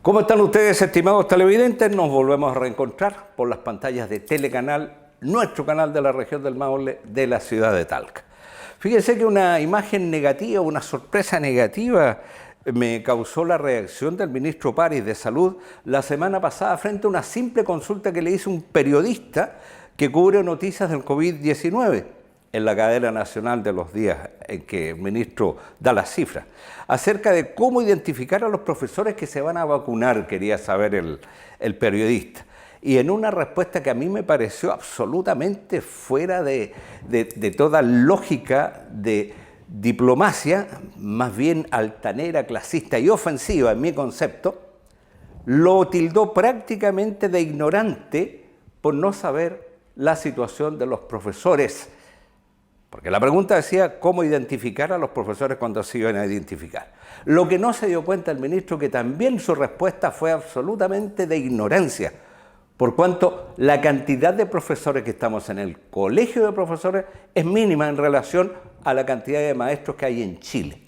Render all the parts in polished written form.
¿Cómo están ustedes, estimados televidentes? Nos volvemos a reencontrar por las pantallas de Telecanal, nuestro canal de la región del Maule, de la ciudad de Talca. Fíjense que una imagen negativa, una sorpresa negativa, me causó la reacción del ministro París de Salud la semana pasada frente a una simple consulta que le hizo un periodista que cubre noticias del COVID-19 en la cadena nacional de los días en que el ministro da las cifras, acerca de cómo identificar a los profesores que se van a vacunar, quería saber el periodista. Y en una respuesta que a mí me pareció absolutamente fuera de toda lógica de diplomacia, más bien altanera, clasista y ofensiva en mi concepto, lo tildó prácticamente de ignorante por no saber la situación de los profesores. Porque la pregunta decía cómo identificar a los profesores cuando se iban a identificar. Lo que no se dio cuenta el ministro, que también su respuesta fue absolutamente de ignorancia, por cuanto la cantidad de profesores que estamos en el colegio de profesores es mínima en relación a la cantidad de maestros que hay en Chile.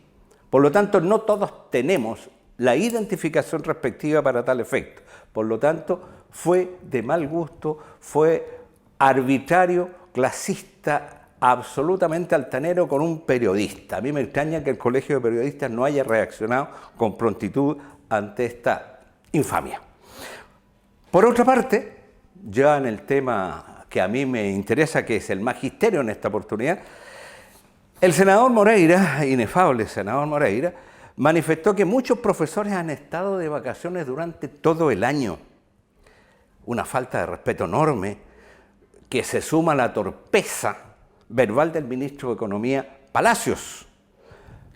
Por lo tanto, no todos tenemos la identificación respectiva para tal efecto. Por lo tanto, fue de mal gusto, fue arbitrario, clasista, absolutamente altanero con un periodista. A mí me extraña que el Colegio de Periodistas no haya reaccionado con prontitud ante esta infamia. Por otra parte, ya en el tema que a mí me interesa, que es el magisterio en esta oportunidad, el senador Moreira, inefable senador Moreira, manifestó que muchos profesores han estado de vacaciones durante todo el año. Una falta de respeto enorme que se suma a la torpeza verbal del ministro de Economía, Palacios,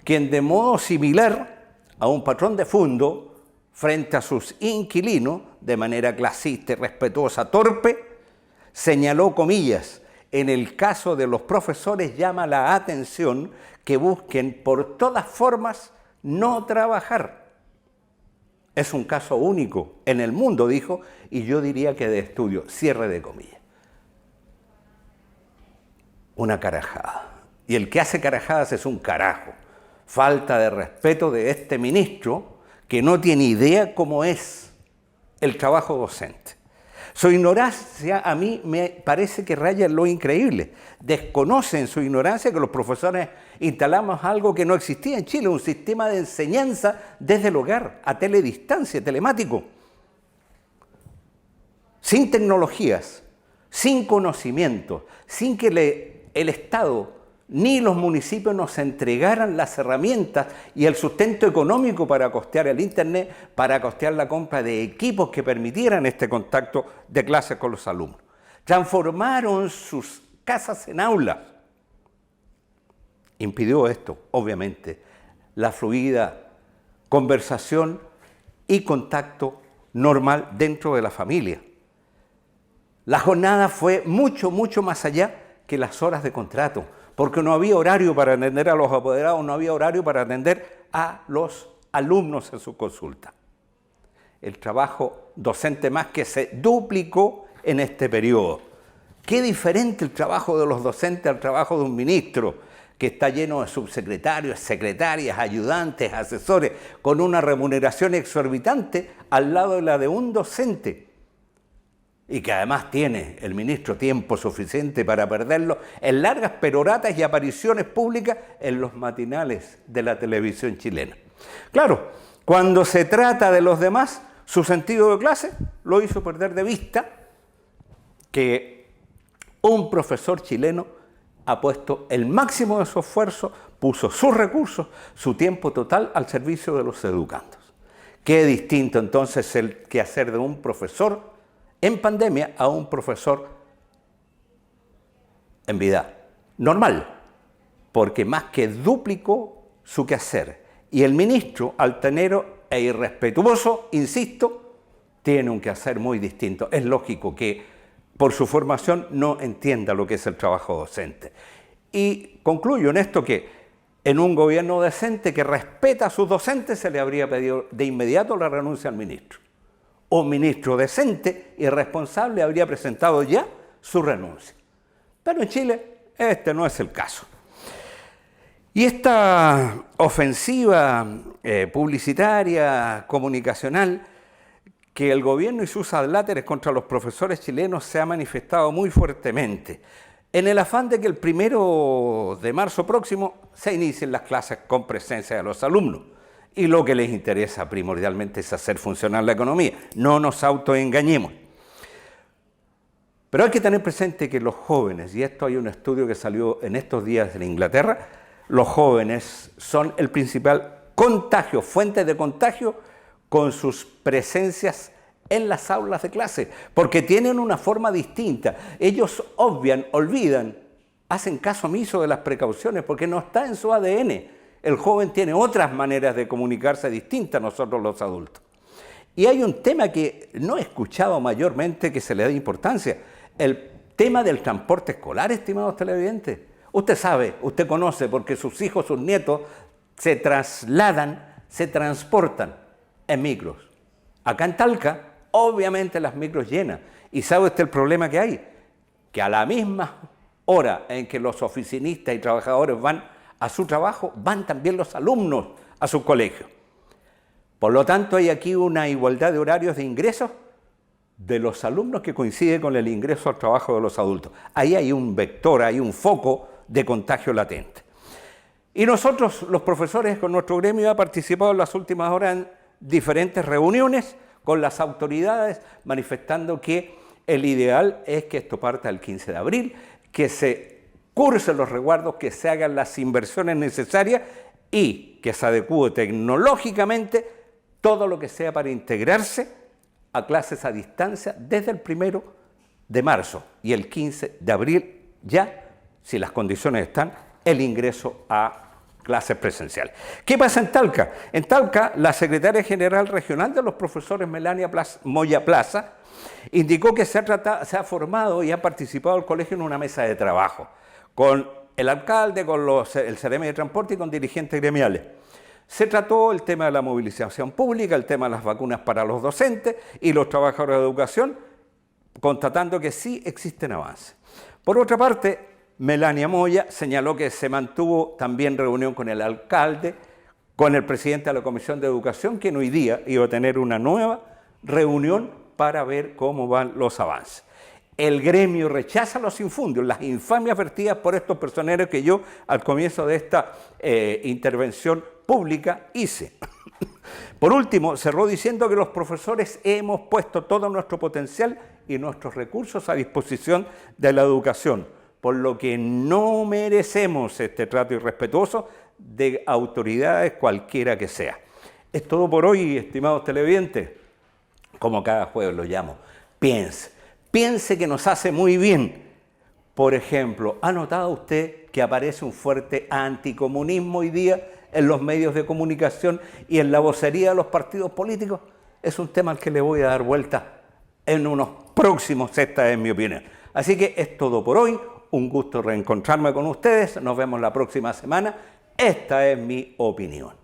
quien de modo similar a un patrón de fondo frente a sus inquilinos, de manera clasista y respetuosa, torpe, señaló, comillas, en el caso de los profesores llama la atención que busquen por todas formas no trabajar. Es un caso único en el mundo, dijo, y yo diría que de estudio, cierre de comillas. Una carajada. Y el que hace carajadas es un carajo. Falta de respeto de este ministro que no tiene idea cómo es el trabajo docente. Su ignorancia a mí me parece que raya en lo increíble. Desconoce en su ignorancia que los profesores instalamos algo que no existía en Chile, un sistema de enseñanza desde el hogar, a teledistancia, telemático, sin tecnologías, sin conocimiento, sin que el Estado ni los municipios nos entregaran las herramientas y el sustento económico para costear el Internet, para costear la compra de equipos que permitieran este contacto de clases con los alumnos. Transformaron sus casas en aulas. Impidió esto, obviamente, la fluida conversación y contacto normal dentro de la familia. La jornada fue mucho más allá que las horas de contrato, porque no había horario para atender a los apoderados, no había horario para atender a los alumnos en su consulta. El trabajo docente más que se duplicó en este periodo. Qué diferente el trabajo de los docentes al trabajo de un ministro, que está lleno de subsecretarios, secretarias, ayudantes, asesores, con una remuneración exorbitante al lado de la de un docente. Y que además tiene el ministro tiempo suficiente para perderlo en largas peroratas y apariciones públicas en los matinales de la televisión chilena. Claro, cuando se trata de los demás, su sentido de clase lo hizo perder de vista que un profesor chileno ha puesto el máximo de su esfuerzo, puso sus recursos, su tiempo total al servicio de los educandos. Qué distinto entonces el quehacer de un profesor en pandemia a un profesor en vida normal, porque más que duplicó su quehacer. Y el ministro, altanero e irrespetuoso, insisto, tiene un quehacer muy distinto. Es lógico que por su formación no entienda lo que es el trabajo docente. Y concluyo en esto que en un gobierno decente que respeta a sus docentes se le habría pedido de inmediato la renuncia al ministro. Un ministro decente y responsable habría presentado ya su renuncia. Pero en Chile este no es el caso. Y esta ofensiva publicitaria, comunicacional, que el gobierno y sus adláteres contra los profesores chilenos se ha manifestado muy fuertemente, en el afán de que el 1 de marzo próximo se inicien las clases con presencia de los alumnos. Y lo que les interesa primordialmente es hacer funcionar la economía. No nos autoengañemos. Pero hay que tener presente que los jóvenes, y esto hay un estudio que salió en estos días en Inglaterra, los jóvenes son el principal contagio, fuente de contagio con sus presencias en las aulas de clase, porque tienen una forma distinta. Ellos obvian, olvidan, hacen caso omiso de las precauciones porque no está en su ADN. El joven tiene otras maneras de comunicarse distintas a nosotros los adultos. Y hay un tema que no he escuchado mayormente que se le dé importancia, el tema del transporte escolar, estimados televidentes. Usted sabe, usted conoce, porque sus hijos, sus nietos se trasladan, se transportan en micros. Acá en Talca, obviamente las micros llenas. ¿Y sabe usted el problema que hay? Que a la misma hora en que los oficinistas y trabajadores van a su trabajo, van también los alumnos a sus colegios. Por lo tanto, hay aquí una igualdad de horarios de ingresos de los alumnos que coincide con el ingreso al trabajo de los adultos. Ahí hay un vector, hay un foco de contagio latente. Y nosotros, los profesores, con nuestro gremio, ha participado en las últimas horas en diferentes reuniones con las autoridades, manifestando que el ideal es que esto parta el 15 de abril, que se cursen los resguardos, que se hagan las inversiones necesarias y que se adecúe tecnológicamente todo lo que sea para integrarse a clases a distancia desde el 1 de marzo y el 15 de abril ya, si las condiciones están, el ingreso a clases presenciales. ¿Qué pasa en Talca? En Talca, la secretaria general regional de los profesores, Melania Moya Plaza, indicó que se ha formado y ha participado el colegio en una mesa de trabajo con el alcalde, con el CRM de Transporte y con dirigentes gremiales. Se trató el tema de la movilización pública, el tema de las vacunas para los docentes y los trabajadores de educación, constatando que sí existen avances. Por otra parte, Melania Moya señaló que se mantuvo también reunión con el alcalde, con el presidente de la Comisión de Educación, quien hoy día iba a tener una nueva reunión para ver cómo van los avances. El gremio rechaza los infundios, las infamias vertidas por estos personeros que yo al comienzo de esta intervención pública hice. Por último, cerró diciendo que los profesores hemos puesto todo nuestro potencial y nuestros recursos a disposición de la educación, por lo que no merecemos este trato irrespetuoso de autoridades cualquiera que sea. Es todo por hoy, estimados televidentes. Como cada jueves lo llamo, piense que nos hace muy bien. Por ejemplo, ¿ha notado usted que aparece un fuerte anticomunismo hoy día en los medios de comunicación y en la vocería de los partidos políticos? Es un tema al que le voy a dar vuelta en unos próximos, esta es mi opinión. Así que es todo por hoy, un gusto reencontrarme con ustedes, nos vemos la próxima semana, esta es mi opinión.